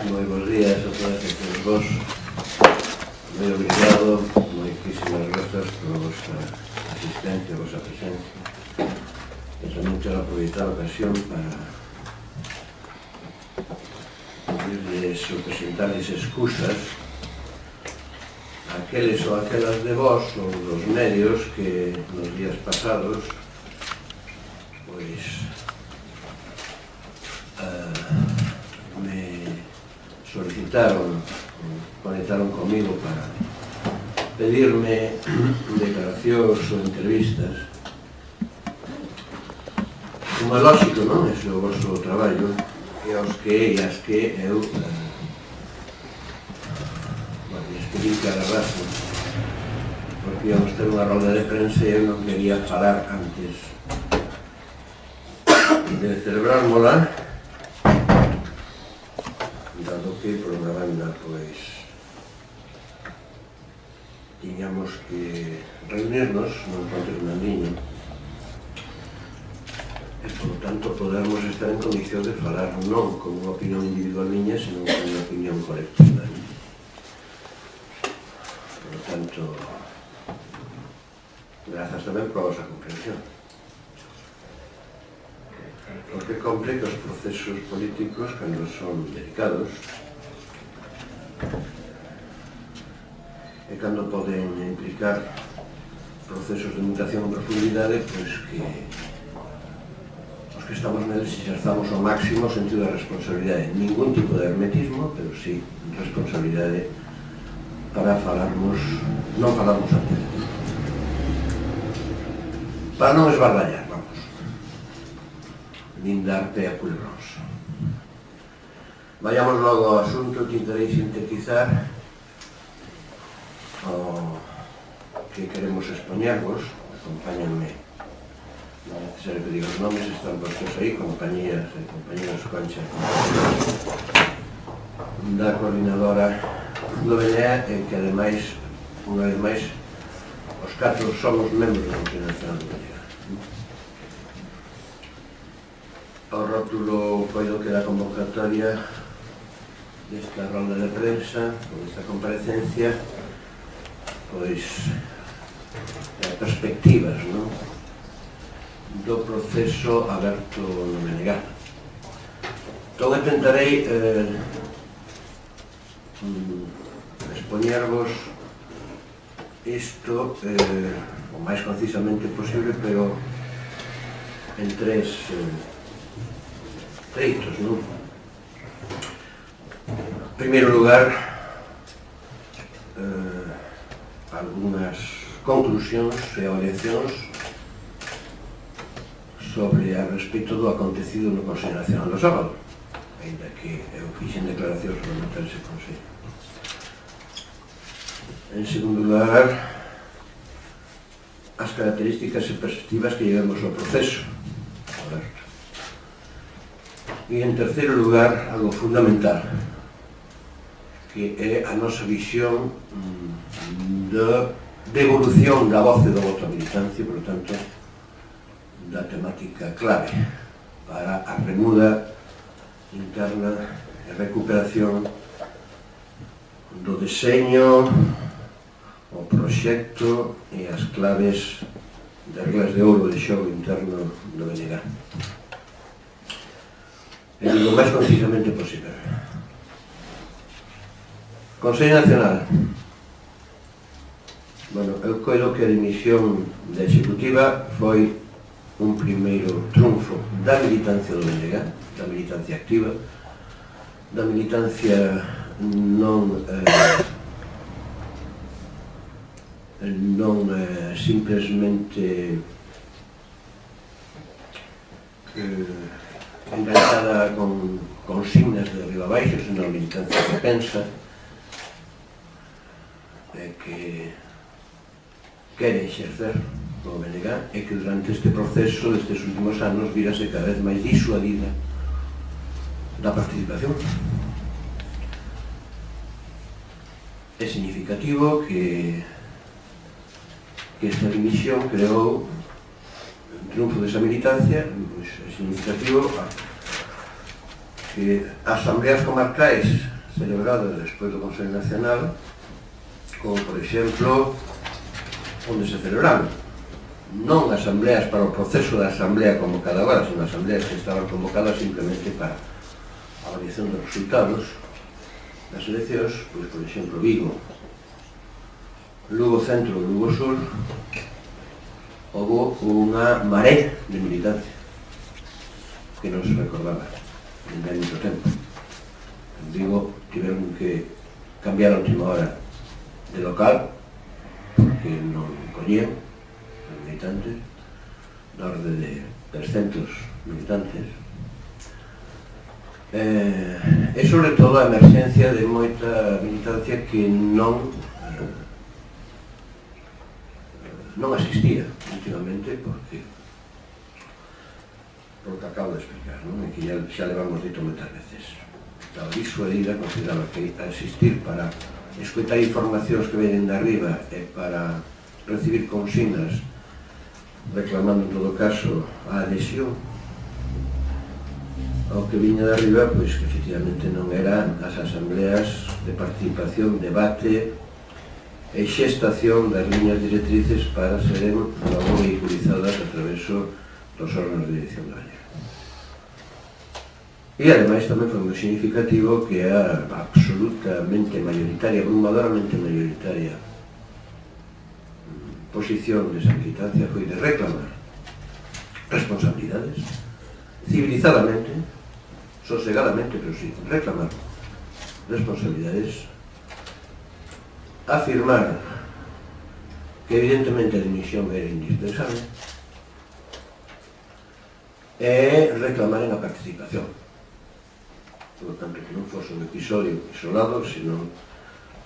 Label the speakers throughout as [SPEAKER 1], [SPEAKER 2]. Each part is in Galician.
[SPEAKER 1] Moi bons días a todas e todos vos. Moi obrigado, moitísimas grazas pola vosa asistencia, a vosa presencia. E tamén quero aproveitar a ocasión para pedirles ou presentarles excusas a aqueles ou aquelas de vos ou dos medios que nos días pasados pois me solicitaron, conectaron comigo para pedirme declaracións ou entrevistas. Como é lógico, non? Ese é o vosso traballo, e aos que e as que eu lles pedí que agarrasen, porque íamos ter unha rolda de prensa e eu non quería falar antes de celebrármola, dado que por unha banda pois tiñamos que reunirnos nun Ponte Fernandiño e por tanto podermos estar en condición de falar non como unha opinión individual miña, senón como unha opinión colectiva. Por tanto, grazas tamén por a vosa comprensión, porque compre que os procesos políticos, cando son delicados e cando poden implicar procesos de mutación en profundidade, pois que os que estamos neles exerzamos ao máximo o sentido da responsabilidade, ningún tipo de hermetismo, pero sí responsabilidade para falarmos, non falarmos antes, para non esbardallar, nin dar pé a culebróns. Vayamos logo ao asunto que intentarei sintetizar o que queremos expoñervos. Acompáñanme, non é necesario que diga os nomes, están postos aí, compañías e compañeros Concha, da coordinadora do BNE, e que ademais, unha vez máis, os 4 somos membros da Comisión Nacional do BNE. O rótulo foi do que da convocatoria desta rolda de prensa, con esta comparecencia, pois, perspectivas, non? Do proceso aberto no BNG. Entón, intentarei expoñervos isto o máis concisamente posible, pero en tres treitos, non? En primeiro lugar, algunhas conclusións e avaliacións sobre a respecto do acontecido no Consello Nacional do sábado, ainda que eu fixen declaracións sobre montar ese Consello. En segundo lugar, as características e perspectivas que llevamos ao proceso aberto. E en terceiro lugar, algo fundamental, que é a nosa visión de evolución da voz e do voto a militancia, por tanto, da temática clave para a remuda interna e recuperación do deseño, o proxecto e as claves das reglas de ouro de xogo interno do BNG. E o máis concisamente posible. Consello Nacional. Bueno, eu coido que a dimisión da executiva foi un primeiro triunfo da militancia do BNG, da militancia activa, da militancia non simplesmente enganchada con consignas de arriba abaixo, senón militancia que pensa e que quere exercer no BNG e que durante este proceso destes últimos anos virase cada vez máis disuadida da participación. É significativo que esta dimisión creou un triunfo desa militancia, é significativo que asambleas comarcais celebradas despois do Consello Nacional, como por exemplo onde se celebraron non asambleas para o proceso da asamblea convocada agora, sino asambleas que estaban convocadas simplemente para a variación dos resultados das eleccións, pois por exemplo Vigo, Lugo Centro e Lugo Sur, houve unha maré de militancia que non se recordaba dende hai moito tempo. En Vigo tiveron que cambiar a última hora de local porque non collían os militantes na orde de 300 militantes, e sobre todo a emerxencia de moita militancia que non asistía últimamente porque acabo de explicar, non? E que xa levamos dito moitas veces. Estaba disuadida, consideraba que asistir para escoitar informacións que venen de arriba e para recibir consignas reclamando en todo caso a adhesión ao que viña de arriba, pois que efectivamente non eran as asambleas de participación, debate e xestación das liñas directrices para seren logo vehiculizadas a través dos órganos de dirección galega. E ademais tamén foi moi significativo que a absolutamente mayoritaria, abrumadoramente mayoritaria posición desa militancia foi de reclamar responsabilidades civilizadamente, sosegadamente, pero sí, reclamar responsabilidades, afirmar que evidentemente a dimisión era indispensable e reclamar en a participación. Por lo tanto, que non fose un episodio isolado, sino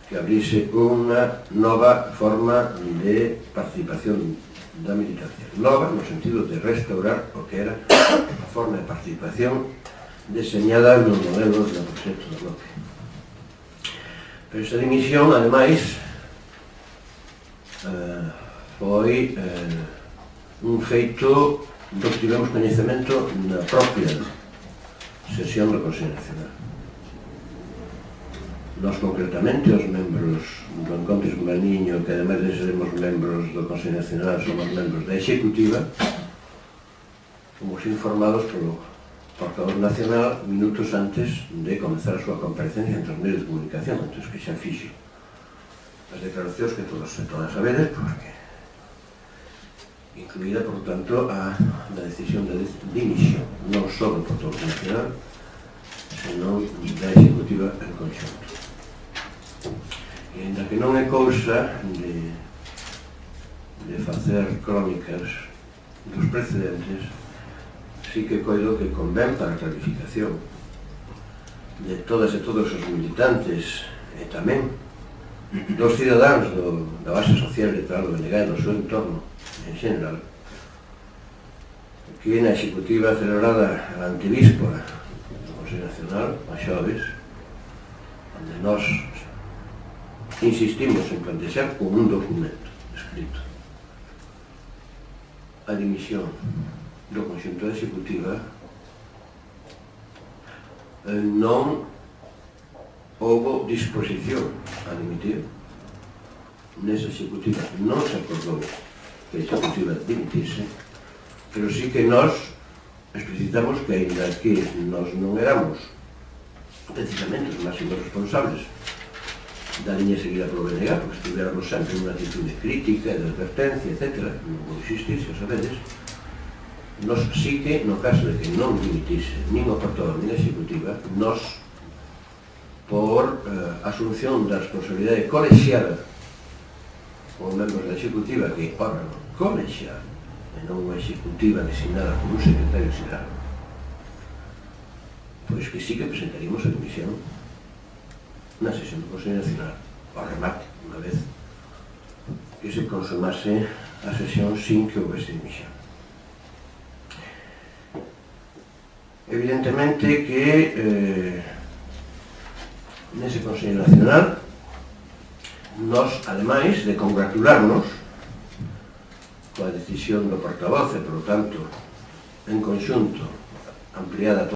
[SPEAKER 1] que abrise unha nova forma de participación da militancia. Nova no sentido de restaurar o que era a forma de participación deseñada nos modelos do proxecto do bloque. Pero esta dimisión, ademais, foi un feito do que tivemos coñecemento na propia sesión do Consello Nacional. Nós, concretamente, os membros do Encontro Esmaniño, que ademais de seremos membros do Consello Nacional, somos membros da Executiva, fomos informados polo portavoz nacional minutos antes de comenzar a súa comparecencia entre os medios de comunicación, entón que xa fixo as declaracións que todas sabedes, porque incluída, por tanto, a decisión de dimisión, non só do portavoz nacional, senón da Executiva en conxunto. E ainda que non é cousa de facer crónicas dos precedentes, sí que coido que convén para a clarificación de todas e todos os militantes e tamén dos cidadáns da base social electoral do BNG e do seu entorno en xeral, que na Executiva celebrada a antevíspora do Consello Nacional, a xoves, onde nós insistimos en plantexar como un documento escrito a dimisión do conxunto da Executiva, non houbo disposición a dimitir. Nesa Executiva non se acordou que a Executiva dimitise, pero sí que nós explicitamos que, ainda que nós non éramos precisamente os máximos responsables da liña seguida polo BNG, porque estivéramos sempre nunha actitude crítica, de advertencia, etc., non vou insistir, se o sabedes, nós sí que, no caso de que non dimitise nin o portavoz nin a Executiva, nós, por asunción da responsabilidade colexiada como membros da Executiva, que é órgano colexiado e non unha Executiva designada por un secretario xeral, pois que sí que presentaríamos a dimisión na sesión do Consello Nacional, ao remate, unha vez que se consumase a sesión sin que houvese dimisión. Evidentemente que nese Consello Nacional nós, ademais de congratularnos coa decisión do portavoz e, por tanto, en conxunto ampliada